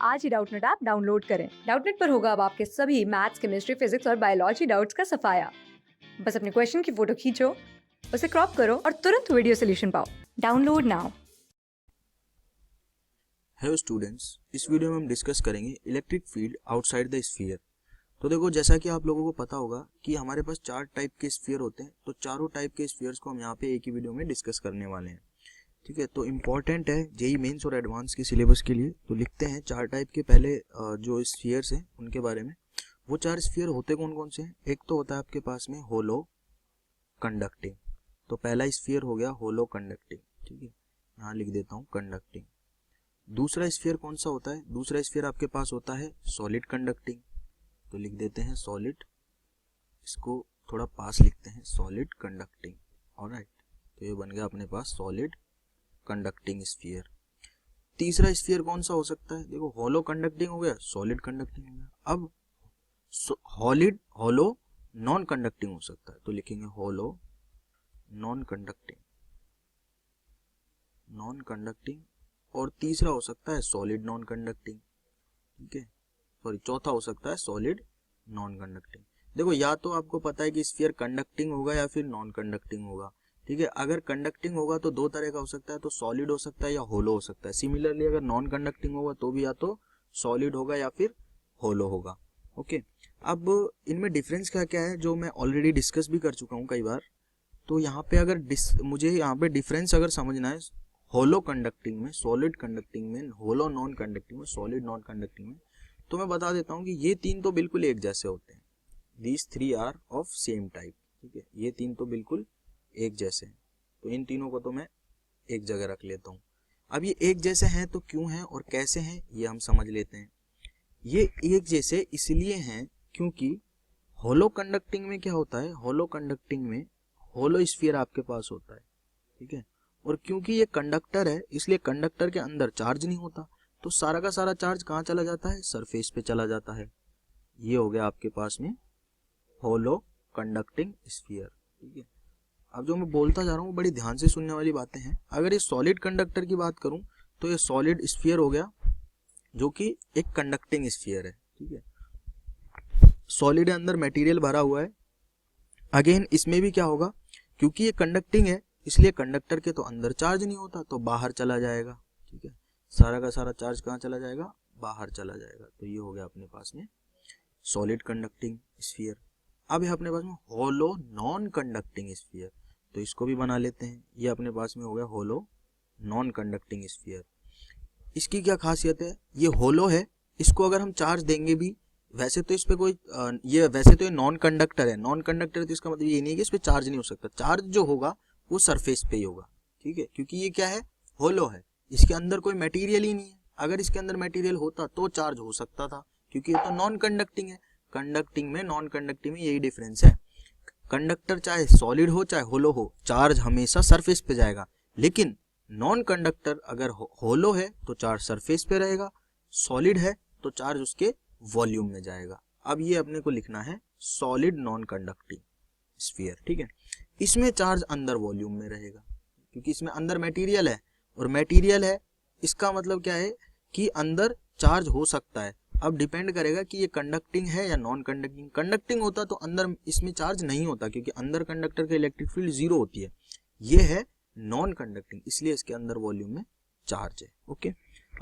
आज ही Doubtnut app download करें। Doubtnut पर होगा अब आपके सभी मैथ्स, केमिस्ट्री, फिजिक्स और बायोलॉजी डाउट्स का सफाया। बस अपने क्वेश्चन की फोटो खींचो, उसे क्रॉप करो और तुरंत वीडियो सोल्यूशन पाओ। Download now. हेलो स्टूडेंट्स, इस वीडियो में हम डिस्कस करेंगे electric field outside the sphere. तो देखो, जैसा कि आप लोगों को पता होगा कि हमारे पास 4 टाइप के स्फीयर होते हैं। तो चारों टाइप के स्फीयर्स को हम यहाँ पे एक ही वीडियो में डिस्कस करने वाले हैं। ठीक है, तो इम्पॉर्टेंट है जेईई मेंस और एडवांस के सिलेबस के लिए। तो लिखते हैं 4 टाइप के पहले जो स्फीयर्स हैं उनके बारे में। वो 4 स्फीयर होते कौन कौन से हैं? एक तो होता है आपके पास में होलो कंडक्टिंग। तो पहला स्फीयर हो गया होलो कंडक्टिंग। ठीक है, यहाँ लिख देता हूँ कंडक्टिंग। दूसरा स्फीयर कौन सा होता है? दूसरा स्फीयर आपके पास होता है सॉलिड कंडक्टिंग। तो लिख देते हैं सॉलिड, इसको थोड़ा पास लिखते हैं, सॉलिड कंडक्टिंग। ऑलराइट, तो ये बन गया अपने पास सॉलिड कंडक्टिंग स्फीयर। तीसरा स्फीयर कौन सा हो सकता है? देखो, होलो कंडक्टिंग हो गया, सॉलिड कंडक्टिंग हो गया। अब होलो नॉन कंडक्टिंग हो सकता है। तो लिखेंगे होलो नॉन कंडक्टिंग, नॉन कंडक्टिंग। और तीसरा हो सकता है सॉलिड नॉन कंडक्टिंग। ठीक है, सॉरी, चौथा हो सकता है सॉलिड नॉन कंडक्टिंग। देखो, या तो आपको पता है कि स्फीयर कंडक्टिंग होगा या फिर नॉन कंडक्टिंग होगा। ठीक है, अगर कंडक्टिंग होगा तो दो तरह का हो सकता है, तो सॉलिड हो सकता है या होलो हो सकता है। सिमिलरली अगर नॉन कंडक्टिंग होगा तो भी या तो सॉलिड होगा या फिर होलो होगा। ओके, अब इनमें डिफरेंस क्या क्या है जो मैं ऑलरेडी डिस्कस भी कर चुका हूँ कई बार। तो यहाँ पे अगर मुझे यहाँ पे डिफरेंस अगर समझना है होलो कंडक्टिंग में, सॉलिड कंडक्टिंग में, होलो नॉन कंडक्टिंग में, सॉलिड नॉन कंडक्टिंग में, तो मैं बता देता हूँ कि ये तीन तो बिल्कुल एक जैसे होते हैं। These 3 are of same type. ठीक है, ये तीन तो बिल्कुल एक जैसे हैं। तो इन तीनों को तो मैं एक जगह रख लेता हूँ। अब ये एक जैसे हैं तो क्यों हैं और कैसे हैं ये हम समझ लेते हैं। ये एक जैसे इसलिए हैं क्योंकि होलो कंडक्टिंग में क्या होता है, होलो कंडक्टिंग में होलो स्फीयर आपके पास होता है। ठीक है, और क्योंकि ये कंडक्टर है इसलिए कंडक्टर के अंदर चार्ज नहीं होता, तो सारा का सारा चार्ज कहाँ चला जाता है? सरफेस पे चला जाता है। ये हो गया आपके पास में होलो कंडक्टिंग स्फीयर। ठीक है, अब जो मैं बोलता जा रहा हूँ बड़ी ध्यान से सुनने वाली बातें हैं। अगर ये सॉलिड कंडक्टर की बात करूँ तो ये सॉलिड स्फीयर हो गया जो कि एक कंडक्टिंग स्फीयर है। ठीक है, सॉलिड अंदर मटेरियल भरा हुआ है। अगेन इसमें भी क्या होगा, क्योंकि ये कंडक्टिंग है इसलिए कंडक्टर के तो अंदर चार्ज नहीं होता, तो बाहर चला जाएगा। ठीक है, सारा का सारा चार्ज कहाँ चला जाएगा? बाहर चला जाएगा। तो ये हो गया अपने पास में सॉलिड कंडक्टिंग स्फीयर। अब है अपने पास में होलो नॉन कंडक्टिंग स्फीयर। तो इसको भी बना लेते हैं। ये अपने पास में हो गया होलो नॉन कंडक्टिंग स्फीयर। इसकी क्या खासियत है? ये होलो है, इसको अगर हम चार्ज देंगे भी, वैसे तो इस पे कोई वैसे तो ये नॉन कंडक्टर है। नॉन कंडक्टर तो इसका मतलब ये नहीं है कि इस पे चार्ज नहीं हो सकता। चार्ज जो होगा वो सरफेस पे ही होगा। ठीक है, क्योंकि ये क्या है? होलो है, इसके अंदर कोई मटेरियल ही नहीं है। अगर इसके अंदर मटेरियल होता तो चार्ज हो सकता था, क्योंकि ये तो नॉन कंडक्टिंग है। कंडक्टिंग में नॉन कंडक्टिंग में यही डिफरेंस है। कंडक्टर चाहे सॉलिड हो चाहे होलो हो, चार्ज हमेशा सरफेस पे जाएगा। लेकिन नॉन कंडक्टर अगर होलो है तो चार्ज सरफेस पे रहेगा, सॉलिड है तो चार्ज उसके वॉल्यूम में जाएगा। अब ये अपने को लिखना है सॉलिड नॉन कंडक्टिंग स्फीयर। ठीक है, इसमें चार्ज अंदर वॉल्यूम में रहेगा, क्योंकि इसमें अंदर मटेरियल है, और मटेरियल है इसका मतलब क्या है कि अंदर चार्ज हो सकता है। अब डिपेंड करेगा कि ये कंडक्टिंग है या नॉन कंडक्टिंग। कंडक्टिंग होता तो अंदर इसमें चार्ज नहीं होता, क्योंकि अंदर कंडक्टर की इलेक्ट्रिक फील्ड 0 होती है। ये है नॉन कंडक्टिंग, इसलिए इसके अंदर वॉल्यूम में चार्ज है। ओके,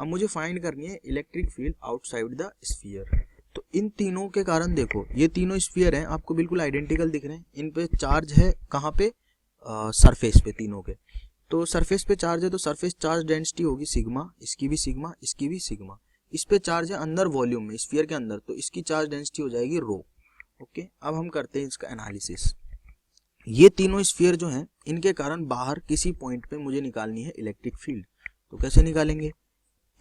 अब मुझे फाइंड करनी है electric field outside the sphere. तो इन तीनों के कारण देखो, ये तीनों स्फीयर हैं, आपको बिल्कुल आइडेंटिकल दिख रहे हैं। इन पे चार्ज है कहाँ पे? सरफेस पे, तीनों के। तो सरफेस पे चार्ज है तो सरफेस चार्ज डेंसिटी होगी सिग्मा, इसकी भी सिग्मा, इसकी भी सिग्मा। इस पे चार्ज है अंदर वॉल्यूम में, स्फीयर के अंदर, तो इसकी चार्ज डेंसिटी हो जाएगी रो। ओके, अब हम करते हैं इसका एनालिसिस। ये तीनों स्फीयर जो हैं इनके कारण बाहर किसी पॉइंट पे मुझे निकालनी है इलेक्ट्रिक फील्ड। तो कैसे निकालेंगे?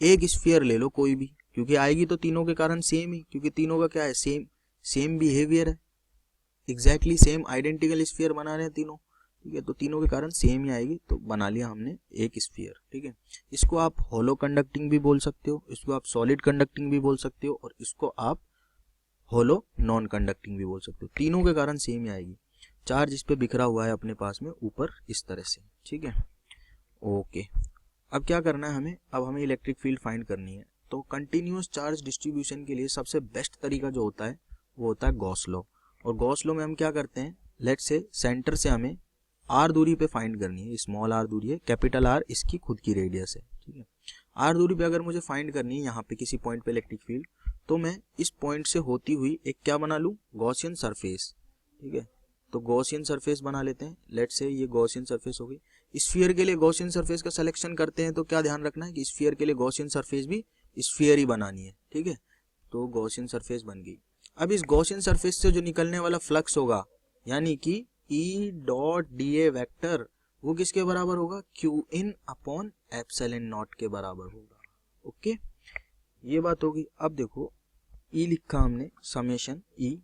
एक स्फीयर ले लो कोई भी, क्योंकि आएगी तो तीनों के कारण सेम ही, क्योंकि तीनों का क्या है? सेम बिहेवियर है, एग्जैक्टली सेम आइडेंटिकल स्फीयर बना रहे हैं तीनों। ठीक है, तो तीनों के कारण सेम ही आएगी, तो बना लिया हमने एक स्फीयर। ठीक है, इसको आप होलो कंडक्टिंग भी बोल सकते हो, इसको आप सॉलिड कंडक्टिंग भी बोल सकते हो, और इसको आप होलो नॉन कंडक्टिंग भी बोल सकते हो। तीनों के कारण सेम ही आएगी। चार्ज इस पे बिखरा हुआ है अपने पास में ऊपर इस तरह से। ठीक है, ओके, अब क्या करना है हमें? अब हमें इलेक्ट्रिक फील्ड फाइंड करनी है। तो कंटिन्यूअस चार्ज डिस्ट्रीब्यूशन के लिए सबसे बेस्ट तरीका जो होता है वो होता है गॉस लॉ। और गॉस लॉ में हम क्या करते हैं, लेट्स से सेंटर से हमें आर दूरी पे फाइंड करनी है, स्मॉल आर दूरी है, कैपिटल आर इसकी खुद की रेडियस है, ठीक है। आर दूरी पे अगर मुझे फाइंड करनी है यहाँ पे किसी पॉइंट पे इलेक्ट्रिक फील्ड, तो मैं इस पॉइंट से होती हुई एक क्या बना लूँ, गॉसियन सरफेस, ठीक है। तो गॉसियन सरफेस बना लेते हैं, लेट्स से ये गॉसियन सरफेस हो गई। स्फीयर के लिए गॉसियन सरफेस का सिलेक्शन करते हैं तो क्या ध्यान रखना है कि स्फीयर के लिए गॉसियन सरफेस भी स्फीयर ही बनानी है, ठीक है। तो गॉसियन सरफेस बन गई। अब इस गॉसियन सरफेस से जो निकलने वाला फ्लक्स होगा यानी कि E dot D A vector, वो किसके बराबर होगा, Q in upon epsilon not के बराबर होगा। ओके, ये बात होगी। अब देखो ई लिखा हमने, समेशन ई,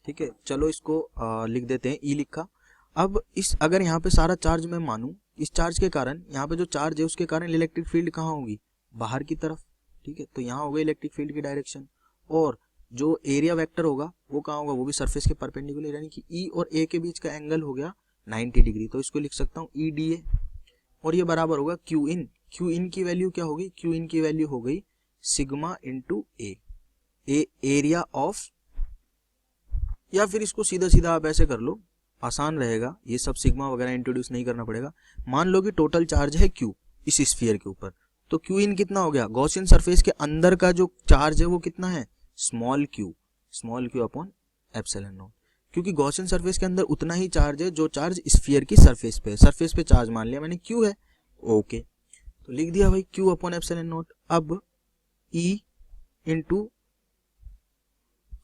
ठीक है। चलो इसको लिख देते हैं, ई लिखा। अब इस अगर यहाँ पे सारा चार्ज मैं मानूं, इस चार्ज के कारण यहाँ पे जो चार्ज है उसके कारण इलेक्ट्रिक फील्ड कहाँ होगी, बाहर की तरफ, ठीक है। तो यहाँ होगा इलेक्ट्रिक फील्ड की डायरेक्शन, और जो एरिया वेक्टर होगा वो कहाँ होगा, वो भी सरफेस के परपेंडिकुलर, यानी कि ई और ए के बीच का एंगल हो गया 90 डिग्री। तो इसको लिख सकता हूँ ई डी ए, और ये बराबर होगा क्यू इन। क्यू इन की वैल्यू क्या होगी, क्यू इन की वैल्यू हो गई sigma into A, area of, या फिर इसको सीधा सीधा आप ऐसे कर लो, आसान रहेगा, ये सब सिग्मा वगैरह इंट्रोड्यूस नहीं करना पड़ेगा। मान लो कि टोटल चार्ज है क्यू इस स्फीयर के ऊपर, तो क्यू इन कितना हो गया, गॉसियन सरफेस के अंदर का जो चार्ज है वो कितना है, small Q upon epsilon not, क्योंकि गॉसियन सरफेस के अंदर उतना ही चार्ज है जो चार्ज स्फीयर की सरफेस पे है। सरफेस पे चार्ज मान लिया मैंने क्यू है, ओके, तो लिख दिया भाई क्यू अपॉन एप्सिलॉन नॉट। अब E into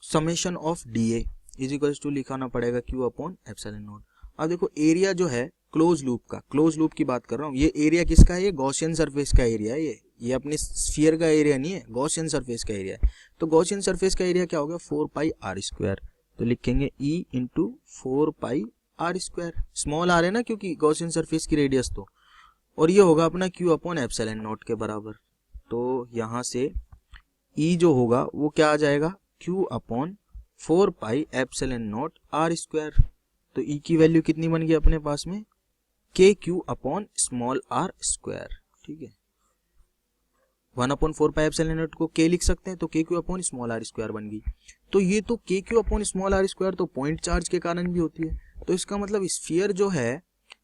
summation of D A is equals to लिखाना पड़ेगा क्यू अपॉन एप्सिलॉन नॉट। अब देखो एरिया जो है क्लोज लूप का, क्लोज लूप की बात कर रहा हूँ, ये एरिया किसका है, ये गॉसियन सरफेस का एरिया है, ये अपनी स्फीयर का एरिया नहीं है, गॉसियन सरफेस का एरिया है। तो गॉसियन सरफेस का एरिया क्या होगा, 4 पाई आर स्क्वायर, तो लिखेंगे E into 4 pi r square, small r है ना क्योंकि गॉसियन सरफेस की रेडियस, तो और ये होगा अपना क्यू अपॉन एप्सिलॉन नॉट के बराबर। तो यहाँ से ई जो होगा वो क्या आ जाएगा, q upon 4 pi epsilon naught r square. तो ई की वैल्यू कितनी बन गई अपने पास में, k q upon small r square, ठीक है। 1/4 पाई एप्सिलॉन नॉट को के लिख सकते हैं, तो k q upon small r square बन गई। तो ये तो k q upon small r square तो पॉइंट चार्ज के कारण भी होती है। तो इसका मतलब स्फीयर जो है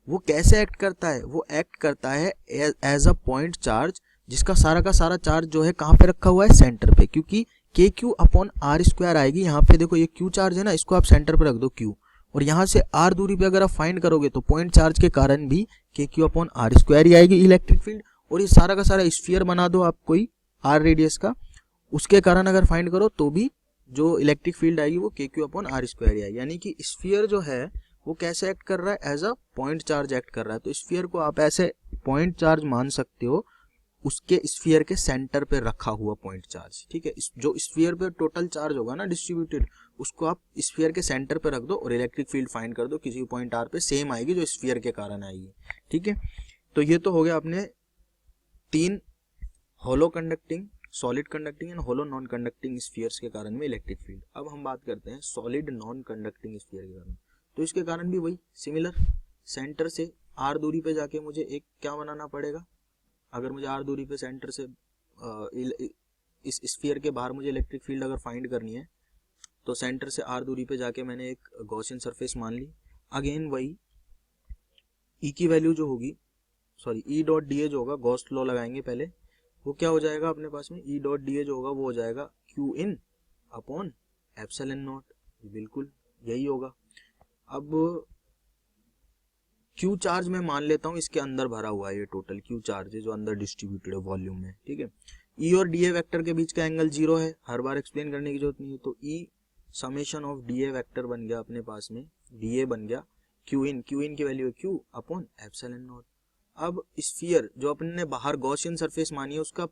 वो कैसे एक्ट करता है, वो एक्ट करता है एज अ पॉइंट चार्ज, जिसका सारा का सारा चार्ज जो है कहाँ पे रखा हुआ है, सेंटर पे, क्योंकि के क्यू अपॉन आर स्क्वायर आएगी। यहाँ पे देखो ये क्यू चार्ज है ना, इसको आप सेंटर पे रख दो क्यू, और यहाँ से आर दूरी पे अगर आप फाइंड करोगे तो पॉइंट चार्ज के कारण भी के क्यू अपॉन आर स्क्वायर ही आएगी इलेक्ट्रिक फील्ड। और ये सारा का सारा स्फीयर बना दो आप कोई आर रेडियस का, उसके कारण अगर फाइंड करो तो भी जो इलेक्ट्रिक फील्ड आएगी वो के क्यू अपॉन आर स्क्वायर ही आएगी। यानी कि स्फीयर जो है वो कैसे एक्ट कर रहा है, as a point charge act कर रहा है। तो स्फीयर को आप ऐसे पॉइंट चार्ज मान सकते हो, उसके स्फीयर के सेंटर पे रखा हुआ पॉइंट चार्ज, ठीक है। जो स्फीयर पे टोटल चार्ज होगा ना डिस्ट्रीब्यूटेड, उसको आप स्फीयर के सेंटर पे रख दो और इलेक्ट्रिक फील्ड फाइंड कर दो किसी पॉइंट आर पे, सेम आएगी जो स्फीयर के कारण आएगी, ठीक है। तो ये तो हो गया अपने 3 hollow conducting, solid conducting and hollow non conducting spheres के कारण में इलेक्ट्रिक फील्ड। अब हम बात करते हैं सॉलिड नॉन कंडक्टिंग स्फीयर के कारण। तो इसके कारण भी वही सिमिलर, सेंटर से आर दूरी पे जाके मुझे एक क्या बनाना पड़ेगा, अगर मुझे आर दूरी पे सेंटर से इस स्फीयर के बाहर मुझे इलेक्ट्रिक फील्ड अगर फाइंड करनी है, तो सेंटर से आर दूरी पे जाके मैंने एक गॉसियन सरफेस मान ली। अगेन वही ई की वैल्यू जो होगी, sorry E dot D A जो होगा, गॉस लॉ लगाएंगे पहले, वो क्या हो जाएगा अपने पास में, ई डॉट डी ए जो होगा वो हो जाएगा Q in upon epsilon not, बिल्कुल यही होगा। अब क्यू चार्ज मैं मान लेता हूँ इसके अंदर भरा हुआ है, ये टोटल क्यू चार्ज है जो अंदर डिस्ट्रीब्यूटेड है वॉल्यूम में, ठीक है। ई और डी ए वेक्टर के बीच का एंगल 0 है, हर बार एक्सप्लेन करने की जरूरत नहीं है। तो E summation of D A vector बन गया अपने पास में, डी ए बन गया क्यू इन की वैल्यू है क्यू अपॉन एप्सिलॉन नॉट। अब स्फीयर जो अपने ने बाहर गॉसियन सरफेस मानी है उसका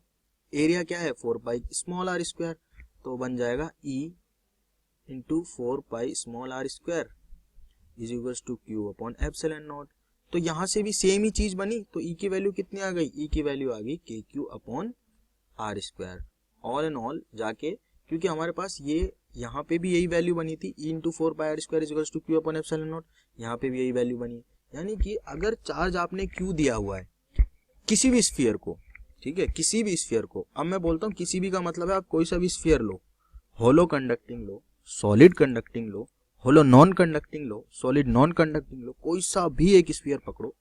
एरिया क्या है, 4 पाई स्मॉल आर स्क्वायर, तो बन जाएगा E into 4 pi small r square is equals to q upon epsilon naught. तो यहाँ से भी सेम ही चीज बनी, तो ई की वैल्यू कितनी आ गई, ई की वैल्यू आ गई k q upon r square. All and all जाके, क्योंकि हमारे पास ये यहाँ पे भी यही वैल्यू बनी थी, E into 4 pi r square is equals to q upon epsilon naught, यहाँ पे भी यही वैल्यू बनी। यानी कि अगर चार्ज आपने क्यू दिया हुआ है किसी भी स्फीयर को, ठीक है, किसी भी स्फीयर को। अब मैं बोलता हूँ किसी भी का मतलब है आप कोई सा भी स्फीयर लो, होलो कंडक्टिंग लो, सॉलिड कंडक्टिंग लो, होलो नॉन कंडक्टिंग लो, सॉलिड नॉन कंडक्टिंग लो, कोई सा भी एक स्फीयर पकड़ो,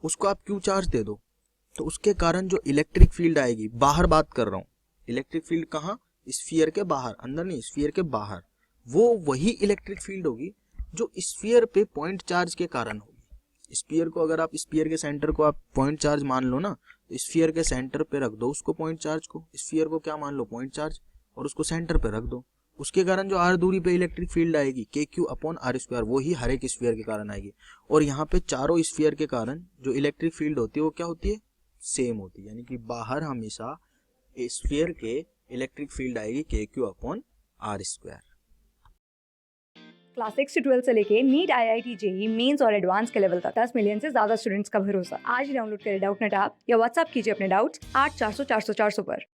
उसको आप क्यू चार्ज दे दो, तो उसके कारण जो इलेक्ट्रिक फील्ड आएगी, बाहर बात कर रहा हूँ, इलेक्ट्रिक फील्ड कहाँ, स्फीयर के बाहर, अंदर नहीं, स्फीयर के बाहर, वो वही इलेक्ट्रिक फील्ड होगी जो स्फीयर पे पॉइंट चार्ज के कारण होगी। स्फीयर को अगर आप, स्फीयर के सेंटर को आप पॉइंट चार्ज मान लो ना, तो स्फीयर के सेंटर पे रख दो उसको, पॉइंट चार्ज को, स्फीयर को क्या मान लो, पॉइंट चार्ज, और उसको सेंटर पे रख दो, उसके कारण जो आर दूरी पे इलेक्ट्रिक फील्ड आएगी k q upon r square, वो ही हर एक स्फीयर के कारण आएगी। और यहाँ पे चारों स्फीयर के कारण जो इलेक्ट्रिक फील्ड होती है वो क्या होती है, सेम होती है, यानी कि बाहर हमेशा स्फीयर के इलेक्ट्रिक फील्ड आएगी k q upon r square. Class 6 से 12 से लेके नीट, IIT, जेई मेंस और एडवांस के लेवल तक 10 मिलियन से ज्यादा स्टूडेंट्स का भरोसा। आज ही डाउनलोड करें डाउटनेट ऐप या व्हाट्सएप कीजिए अपने डाउट्स 8400 400 400 पर।